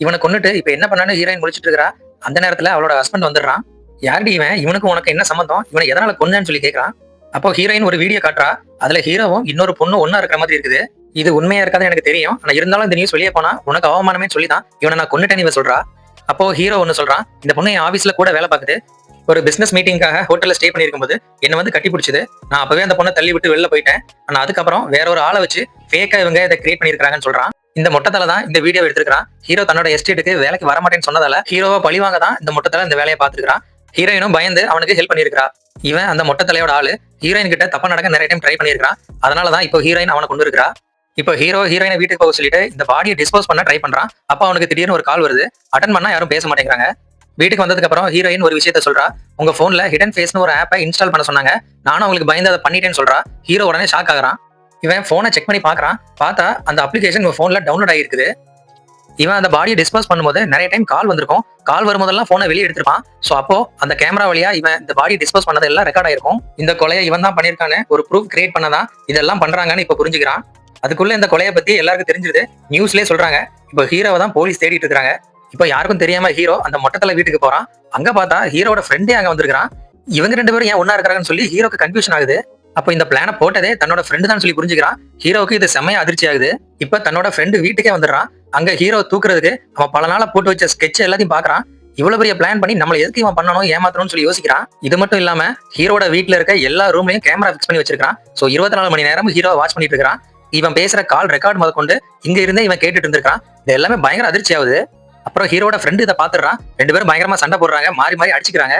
இவனை கொன்னுட்டு இப்ப என்ன பண்ணான்னு ஹீரோயின் முடிச்சிட்டு இருக்கா. அந்த நேரத்துல அவளோட ஹஸ்பண்ட் வந்துடுறான். யாருடி இவன், இவனுக்கு உனக்கு என்ன சம்பந்தம், இவனை எதனால கொன்னான்னு சொல்லி கேட்கறான். அப்போ ஹீரோயின் ஒரு வீடியோ காட்டுறா. அதுல ஹீரோவும் இன்னொரு பொண்ணு ஒன்னா இருக்கிற மாதிரி இருக்குது. இது உண்மையா இருக்காது எனக்கு தெரியும், ஆனா இருந்தாலும் இந்த நியூஸ் வெளியே போனா உனக்கு அவமானமே சொல்லிதான் இவனை நான் கொன்னுட்டேன்னு இவன் சொல்றா. அப்போ ஹீரோ ஒன்னு சொல்றான், இந்த பொண்ணு என் ஆபீஸ்ல கூட வேலை பார்க்குது. ஒரு பிசினஸ் மீட்டிங்காக ஹோட்டல்ல ஸ்டே பண்ணிருக்கும் போது என்ன வந்து கட்டி பிடிச்சது. நான் அப்பவே அந்த பொண்ணை தள்ளி விட்டு வெளில போயிட்டேன். ஆனா அதுக்கப்புறம் வேற ஒரு ஆளை வச்சு ஃபேக்கா இவங்க இதை கிரியேட் பண்ணிருக்காங்கன்னு சொல்றான். இந்த மொட்டத்தால தான் இந்த வீடியோ எடுத்திருக்கான். ஹீரோ தன்னோட எஸ்டேட்டுக்கு வேலைக்கு வரமாட்டேன்னு சொன்னதால ஹீரோவை பழிவாங்க தான் இந்த மொட்டத்தால இந்த வேலையை பார்த்துருக்கான். ஹீரோயினும் பயந்து அவனுக்கு ஹெல்ப் பண்ணிருக்கா. இவன் அந்த மொட்டத்தலையோட ஆளு ஹீரோயின் கிட்ட தப்பா நடக்க நிறைய டைம் ட்ரை பண்ணிருக்கான். அதனாலதான் இப்போ ஹீரோயின் அவனை கொண்டு இருக்கா. இப்போ ஹீரோ ஹீரோயினை வீட்டுக்கு போக சொல்லிட்டு இந்த பாடியை டிஸ்போஸ் பண்ண ட்ரை பண்றான். அப்ப அவனுக்கு திடீர்னு ஒரு கால் வருது. அட்டன் பண்ணா யாரும் பேச மாட்டேங்கிறாங்க. வீட்டுக்கு வந்ததுக்கு அப்புறம் ஹீரோயின் ஒரு விஷயத்த சொல்றா. உங்க போன்ல ஹிடன் ஃபேஸ்னு ஒரு ஆப்பை இன்ஸ்டால் பண்ண சொன்னாங்க. நானும் அவங்களுக்கு பயந்து அதை பண்ணிட்டேன்னு சொல்றா. ஹீரோ உடனே ஷாக் ஆகுறான். இவன் போனை செக் பண்ணி பாக்குறான். பார்த்தா அந்த அப்ளிகேஷன் இவன் போன்ல டவுன்லோட் ஆகிருக்குது. இவன் அந்த பாடியை டிஸ்போஸ் பண்ணும்போது நிறைய டைம் கால் வந்திருக்கும். கால் வரும்போதெல்லாம் போனை வெளியே எடுத்திருப்பான். சோ அப்போ அந்த கேமரா வழியா இவன் இந்த பாடி டிஸ்போஸ் பண்ணது எல்லாம் ரெக்கார்ட் ஆயிருக்கும். இந்த கொலையை இவன் தான் பண்ணிருக்கான்னு ஒரு ப்ரூஃப் கிரியேட் பண்ணதான் இதெல்லாம் பண்றாங்கன்னு இப்ப புரிஞ்சுக்கிறான். அதுக்குள்ள இந்த கொலையை பத்தி எல்லாருக்கும் தெரிஞ்சிருது. நியூஸ்லயே சொல்றாங்க. இப்போ ஹீரோவை தான் போலீஸ் தேடிட்டு இருக்காங்க. இப்போ யாருக்கும் தெரியாம ஹீரோ அந்த மொட்டத்தலை வீட்டுக்கு போறான். அங்க பார்த்தா ஹீரோட ஃப்ரெண்டே அங்க வந்திருக்கான். இவங்க ரெண்டு பேரும் ஏன் ஒன்னா இருக்காங்கன்னு சொல்லி ஹீரோக்கு கன்ஃபியூஷன் ஆகுது. அப்போ இந்த பிளான போட்டதே தன்னோட ஃப்ரெண்டு தான் சொல்லி புரிஞ்சுக்கிறான். ஹீரோவுக்கு இது செம்மையா அதிர்ச்சி ஆகுது. இப்ப தன்னோட ஃப்ரெண்டு வீட்டுக்கே வந்துடுறான். அங்க ஹீரோ தூக்குறதுக்கு அவன் பல நாளா போட்டு வச்ச ஸ்கெட்ச் எல்லாத்தையும் பாக்குறான். இவ்வளவு பெரிய பிளான் பண்ணி நம்மள எதுக்கு இவன் பண்ணணும் ஏமாத்தணும்னு சொல்லி யோசிக்கிறான். இது மட்டும் இல்லாம ஹீரோட வீட்டுல இருக்க எல்லா ரூம்லயும் கேமரா பிக்ஸ் பண்ணி வச்சிருக்கான். சோ 24 மணி நேரம் ஹீரோ வாட்ச் பண்ணிட்டு இருக்கான். இவன் பேசுற கால் ரெக்கார்ட் முத கொண்டு இங்க இருந்தே இவன் கேட்டுட்டு இருந்திருக்கான். இது எல்லாமே பயங்கர அதிர்ச்சி ஆகுது. அப்புறம் ஹீரோட ஃப்ரெண்டு இதை பாத்துறான். ரெண்டு பேரும் பயங்கரமா சண்டை போடுறாங்க. மாறி மாறி அடிச்சுக்கிறாங்க.